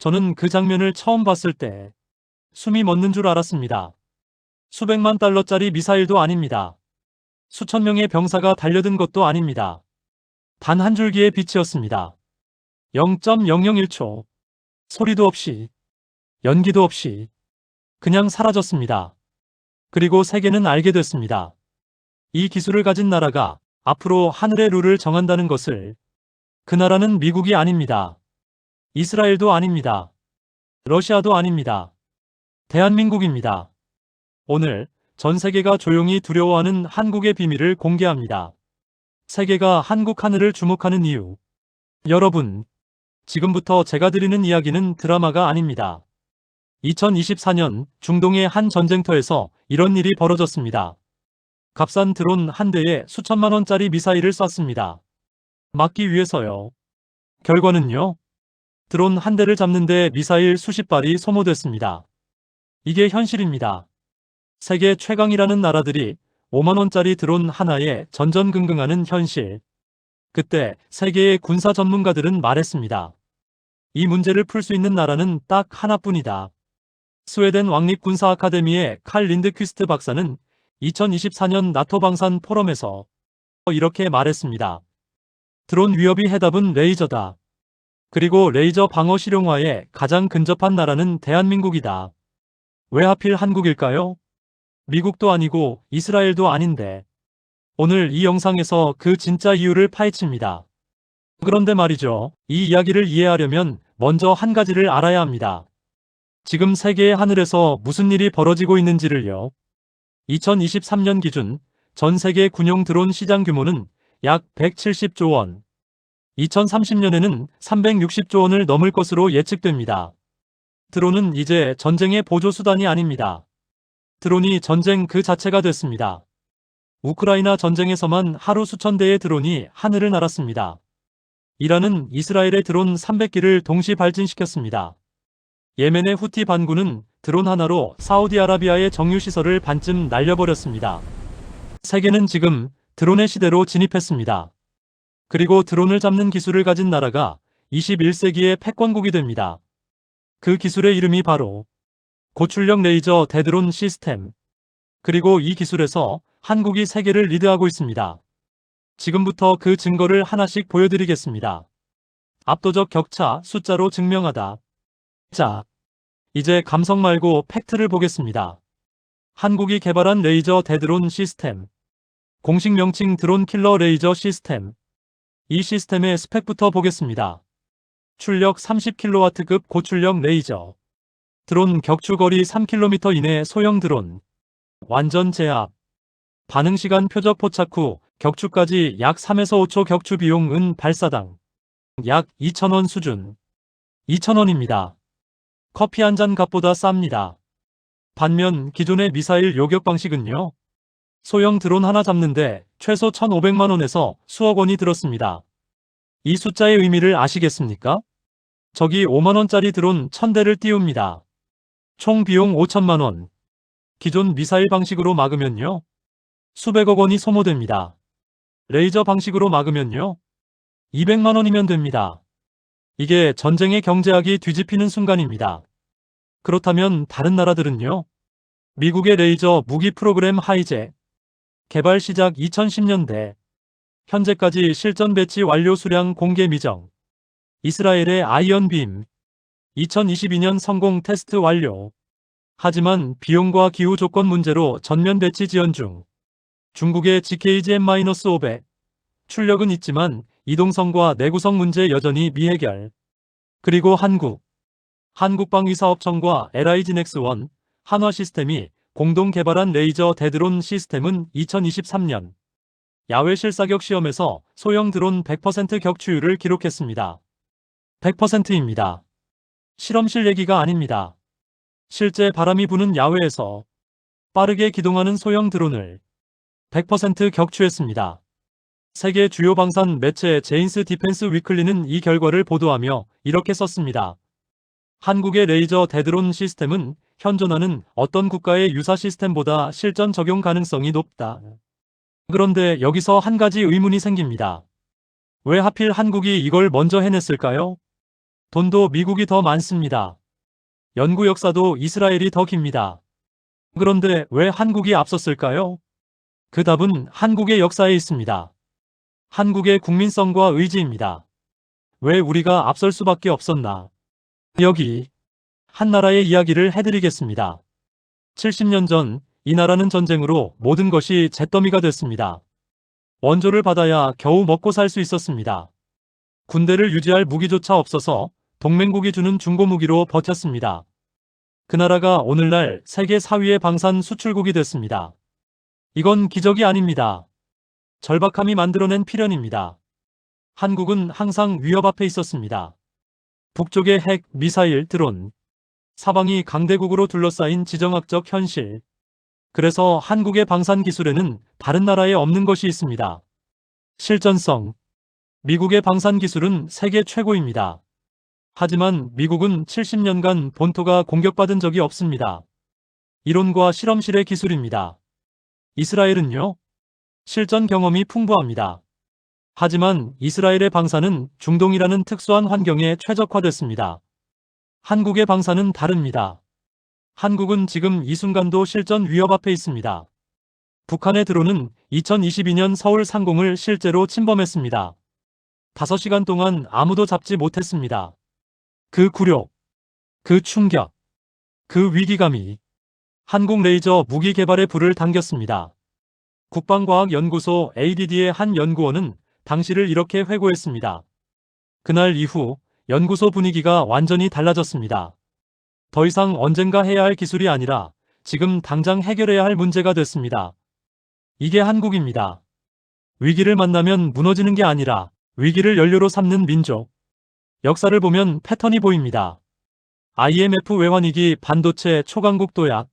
저는 그 장면을 처음 봤을 때 숨이 멎는 줄 알았습니다. 수백만 달러짜리 미사일도 아닙니다. 수천 명의 병사가 달려든 것도 아닙니다. 단 한 줄기의 빛이었습니다. 0.001초. 소리도 없이, 연기도 없이 그냥 사라졌습니다. 그리고 세계는 알게 됐습니다. 이 기술을 가진 나라가 앞으로 하늘의 룰을 정한다는 것을. 그 나라는 미국이 아닙니다. 이스라엘도 아닙니다. 러시아도 아닙니다. 대한민국입니다. 오늘 전 세계가 조용히 두려워하는 한국의 비밀을 공개합니다. 세계가 한국 하늘을 주목하는 이유. 여러분, 지금부터 제가 드리는 이야기는 드라마가 아닙니다. 2024년 중동의 한 전쟁터에서 이런 일이 벌어졌습니다. 값싼 드론 한 대에 수천만 원짜리 미사일을 쐈습니다. 막기 위해서요. 결과는요? 드론 한 대를 잡는데 미사일 수십 발이 소모됐습니다. 이게 현실입니다. 세계 최강이라는 나라들이 5만 원짜리 드론 하나에 전전긍긍하는 현실. 그때 세계의 군사 전문가들은 말했습니다. 이 문제를 풀 수 있는 나라는 딱 하나뿐이다. 스웨덴 왕립군사 아카데미의 칼 린드퀴스트 박사는 2024년 나토 방산 포럼에서 이렇게 말했습니다. 드론 위협이 해답은 레이저다. 그리고 레이저 방어 실용화에 가장 근접한 나라는 대한민국이다. 왜 하필 한국일까요? 미국도 아니고 이스라엘도 아닌데. 오늘 이 영상에서 그 진짜 이유를 파헤칩니다. 그런데 말이죠. 이 이야기를 이해하려면 먼저 한 가지를 알아야 합니다. 지금 세계의 하늘에서 무슨 일이 벌어지고 있는지를요. 2023년 기준 전 세계 군용 드론 시장 규모는 약 170조 원. 2030년에는 360조 원을 넘을 것으로 예측됩니다. 드론은 이제 전쟁의 보조수단이 아닙니다. 드론이 전쟁 그 자체가 됐습니다. 우크라이나 전쟁에서만 하루 수천 대의 드론이 하늘을 날았습니다. 이란은 이스라엘의 드론 300기를 동시 발진시켰습니다. 예멘의 후티 반군은 드론 하나로 사우디아라비아의 정유시설을 반쯤 날려버렸습니다. 세계는 지금 드론의 시대로 진입했습니다. 그리고 드론을 잡는 기술을 가진 나라가 21세기의 패권국이 됩니다. 그 기술의 이름이 바로 고출력 레이저 대드론 시스템. 그리고 이 기술에서 한국이 세계를 리드하고 있습니다. 지금부터 그 증거를 하나씩 보여드리겠습니다. 압도적 격차 숫자로 증명하다. 자, 이제 감성 말고 팩트를 보겠습니다. 한국이 개발한 레이저 대드론 시스템. 공식 명칭 드론 킬러 레이저 시스템. 이 시스템의 스펙부터 보겠습니다. 출력 30kW급 고출력 레이저. 드론 격추거리 3km 이내 소형 드론. 완전 제압. 반응시간 표적 포착 후 격추까지 약 3에서 5초 격추 비용은 발사당 약 2,000원 수준. 2,000원입니다. 커피 한 잔 값보다 쌉니다. 반면 기존의 미사일 요격 방식은요. 소형 드론 하나 잡는데 최소 1,500만 원에서 수억 원이 들었습니다. 이 숫자의 의미를 아시겠습니까? 저기 5만 원짜리 드론 1,000대를 띄웁니다. 총 비용 5천만 원. 기존 미사일 방식으로 막으면요. 수백억 원이 소모됩니다. 레이저 방식으로 막으면요. 200만 원이면 됩니다. 이게 전쟁의 경제학이 뒤집히는 순간입니다. 그렇다면 다른 나라들은요? 미국의 레이저 무기 프로그램 하이잭. 개발 시작 2010년대. 현재까지 실전 배치 완료 수량 공개 미정. 이스라엘의 아이언빔. 2022년 성공 테스트 완료. 하지만 비용과 기후 조건 문제로 전면 배치 지연 중. 중국의 GKGM-500. 출력은 있지만 이동성과 내구성 문제 여전히 미해결. 그리고 한국방위사업청과 LIGNX1, 한화시스템이 공동 개발한 레이저 대드론 시스템은 2023년 야외 실사격 시험에서 소형 드론 100% 격추율을 기록했습니다. 100%입니다. 실험실 얘기가 아닙니다. 실제 바람이 부는 야외에서 빠르게 기동하는 소형 드론을 100% 격추했습니다. 세계 주요 방산 매체 제인스 디펜스 위클리는 이 결과를 보도하며 이렇게 썼습니다. 한국의 레이저 대드론 시스템은 현존하는 어떤 국가의 유사 시스템보다 실전 적용 가능성이 높다. 그런데 여기서 한 가지 의문이 생깁니다. 왜 하필 한국이 이걸 먼저 해냈을까요? 돈도 미국이 더 많습니다. 연구 역사도 이스라엘이 더 깁니다. 그런데 왜 한국이 앞섰을까요? 그 답은 한국의 역사에 있습니다. 한국의 국민성과 의지입니다. 왜 우리가 앞설 수밖에 없었나? 여기 한 나라의 이야기를 해드리겠습니다. 70년 전 이 나라는 전쟁으로 모든 것이 잿더미가 됐습니다. 원조를 받아야 겨우 먹고 살 수 있었습니다. 군대를 유지할 무기조차 없어서 동맹국이 주는 중고무기로 버텼습니다. 그 나라가 오늘날 세계 4위의 방산 수출국이 됐습니다. 이건 기적이 아닙니다. 절박함이 만들어낸 필연입니다. 한국은 항상 위협 앞에 있었습니다. 북쪽의 핵, 미사일, 드론, 사방이 강대국으로 둘러싸인 지정학적 현실. 그래서 한국의 방산 기술에는 다른 나라에 없는 것이 있습니다. 실전성. 미국의 방산 기술은 세계 최고입니다. 하지만 미국은 70년간 본토가 공격받은 적이 없습니다. 이론과 실험실의 기술입니다. 이스라엘은요? 실전 경험이 풍부합니다. 하지만 이스라엘의 방산은 중동이라는 특수한 환경에 최적화됐습니다. 한국의 방산은 다릅니다. 한국은 지금 이 순간도 실전 위협 앞에 있습니다. 북한의 드론은 2022년 서울 상공을 실제로 침범했습니다. 5시간 동안 아무도 잡지 못했습니다. 그 굴욕, 그 충격, 그 위기감이 한국 레이저 무기 개발에 불을 당겼습니다. 국방과학연구소 ADD의 한 연구원은 당시를 이렇게 회고했습니다. 그날 이후 연구소 분위기가 완전히 달라졌습니다. 더 이상 언젠가 해야 할 기술이 아니라 지금 당장 해결해야 할 문제가 됐습니다. 이게 한국입니다. 위기를 만나면 무너지는 게 아니라 위기를 연료로 삼는 민족. 역사를 보면 패턴이 보입니다. IMF 외환위기, 반도체, 초강국 도약,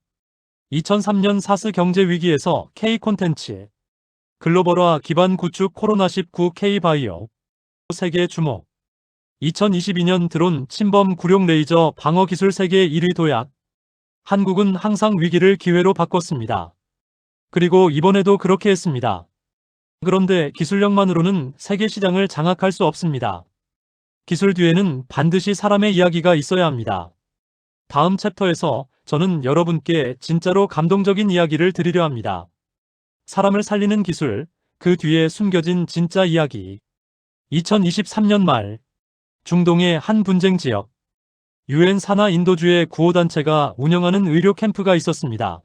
2003년 사스 경제 위기에서 K콘텐츠, 글로벌화 기반 구축, 코로나19, K바이오, 세계 주목, 2022년 드론 침범, 굴욕, 레이저 방어 기술 세계 1위 도약. 한국은 항상 위기를 기회로 바꿨습니다. 그리고 이번에도 그렇게 했습니다. 그런데 기술력만으로는 세계 시장을 장악할 수 없습니다. 기술 뒤에는 반드시 사람의 이야기가 있어야 합니다. 다음 챕터에서 저는 여러분께 진짜로 감동적인 이야기를 드리려 합니다. 사람을 살리는 기술, 그 뒤에 숨겨진 진짜 이야기. 2023년 말 중동의 한 분쟁 지역, UN 산하 인도주의 구호단체가 운영하는 의료 캠프가 있었습니다.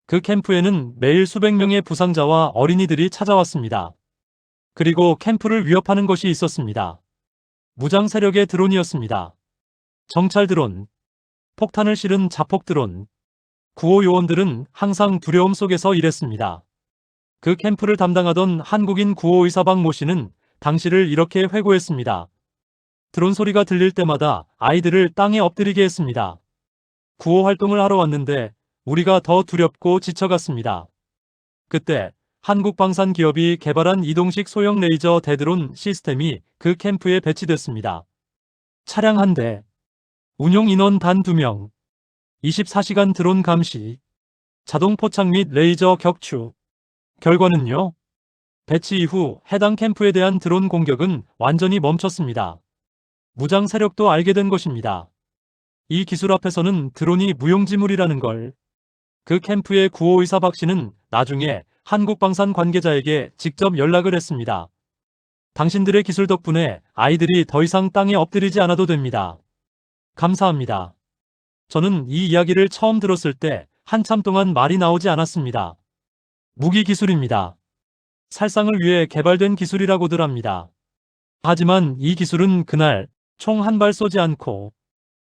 그 캠프에는 매일 수백 명의 부상자와 어린이들이 찾아왔습니다. 그리고 캠프를 위협하는 것이 있었습니다. 무장 세력의 드론이었습니다. 정찰 드론, 폭탄을 실은 자폭 드론. 구호 요원들은 항상 두려움 속에서 일했습니다. 그 캠프를 담당하던 한국인 구호의사 모 씨는 당시를 이렇게 회고했습니다. 드론 소리가 들릴 때마다 아이들을 땅에 엎드리게 했습니다. 구호 활동을 하러 왔는데 우리가 더 두렵고 지쳐갔습니다. 그때 한국 방산 기업이 개발한 이동식 소형 레이저 대드론 시스템이 그 캠프에 배치됐습니다. 차량 한 대, 운용 인원 단 2명, 24시간 드론 감시, 자동 포착 및 레이저 격추. 결과는요? 배치 이후 해당 캠프에 대한 드론 공격은 완전히 멈췄습니다. 무장 세력도 알게 된 것입니다. 이 기술 앞에서는 드론이 무용지물이라는 걸. 그 캠프의 구호의사 박 씨는 나중에 한국방산 관계자에게 직접 연락을 했습니다. 당신들의 기술 덕분에 아이들이 더 이상 땅에 엎드리지 않아도 됩니다. 감사합니다. 저는 이 이야기를 처음 들었을 때 한참 동안 말이 나오지 않았습니다. 무기 기술입니다. 살상을 위해 개발된 기술이라고들 합니다. 하지만 이 기술은 그날 총 한 발 쏘지 않고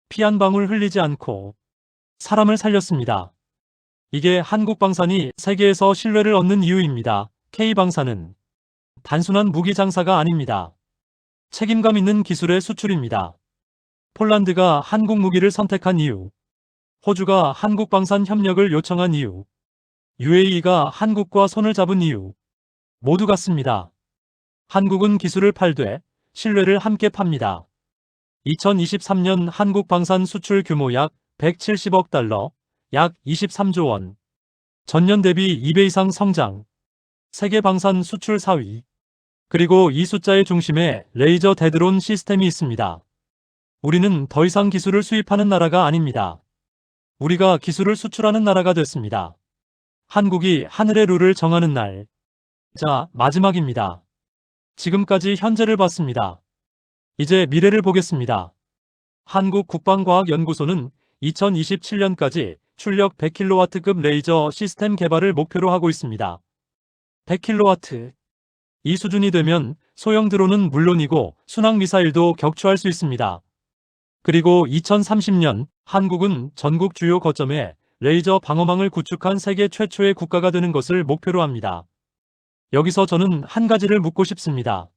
피 한 방울 흘리지 않고 사람을 살렸습니다. 이게 한국방산이 세계에서 신뢰를 얻는 이유입니다. K방산은 단순한 무기 장사가 아닙니다. 책임감 있는 기술의 수출입니다. 폴란드가 한국 무기를 선택한 이유, 호주가 한국방산 협력을 요청한 이유, UAE가 한국과 손을 잡은 이유, 모두 같습니다. 한국은 기술을 팔되 신뢰를 함께 팝니다. 2023년 한국 방산 수출 규모 약 170억 달러, 약 23조 원. 전년 대비 2배 이상 성장. 세계 방산 수출 4위. 그리고 이 숫자의 중심에 레이저 대드론 시스템이 있습니다. 우리는 더 이상 기술을 수입하는 나라가 아닙니다. 우리가 기술을 수출하는 나라가 됐습니다. 한국이 하늘의 룰을 정하는 날. 자, 마지막입니다. 지금까지 현재를 봤습니다. 이제 미래를 보겠습니다. 한국국방과학연구소는 2027년까지 출력 100kW급 레이저 시스템 개발을 목표로 하고 있습니다. 100kW. 이 수준이 되면 소형 드론은 물론이고 순항미사일도 격추할 수 있습니다. 그리고 2030년 한국은 전국 주요 거점에 레이저 방어망을 구축한 세계 최초의 국가가 되는 것을 목표로 합니다. 여기서 저는 한 가지를 묻고 싶습니다.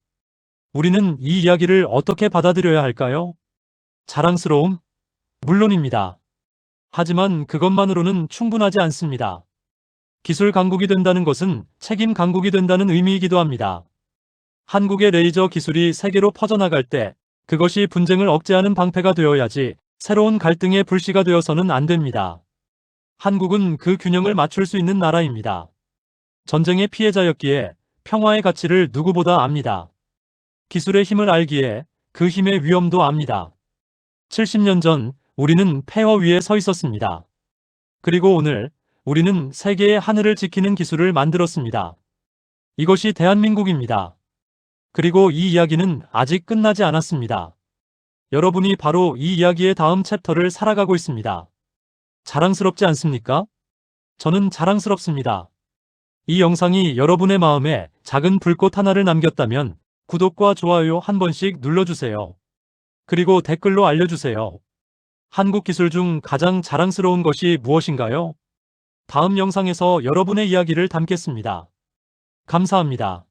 우리는 이 이야기를 어떻게 받아들여야 할까요? 자랑스러움? 물론입니다. 하지만 그것만으로는 충분하지 않습니다. 기술 강국이 된다는 것은 책임 강국이 된다는 의미이기도 합니다. 한국의 레이저 기술이 세계로 퍼져나갈 때 그것이 분쟁을 억제하는 방패가 되어야지 새로운 갈등의 불씨가 되어서는 안 됩니다. 한국은 그 균형을 맞출 수 있는 나라입니다. 전쟁의 피해자였기에 평화의 가치를 누구보다 압니다. 기술의 힘을 알기에 그 힘의 위험도 압니다. 70년 전 우리는 폐허 위에 서 있었습니다. 그리고 오늘 우리는 세계의 하늘을 지키는 기술을 만들었습니다. 이것이 대한민국입니다. 그리고 이 이야기는 아직 끝나지 않았습니다. 여러분이 바로 이 이야기의 다음 챕터를 살아가고 있습니다. 자랑스럽지 않습니까? 저는 자랑스럽습니다. 이 영상이 여러분의 마음에 작은 불꽃 하나를 남겼다면 구독과 좋아요 한 번씩 눌러주세요. 그리고 댓글로 알려주세요. 한국 기술 중 가장 자랑스러운 것이 무엇인가요? 다음 영상에서 여러분의 이야기를 담겠습니다. 감사합니다.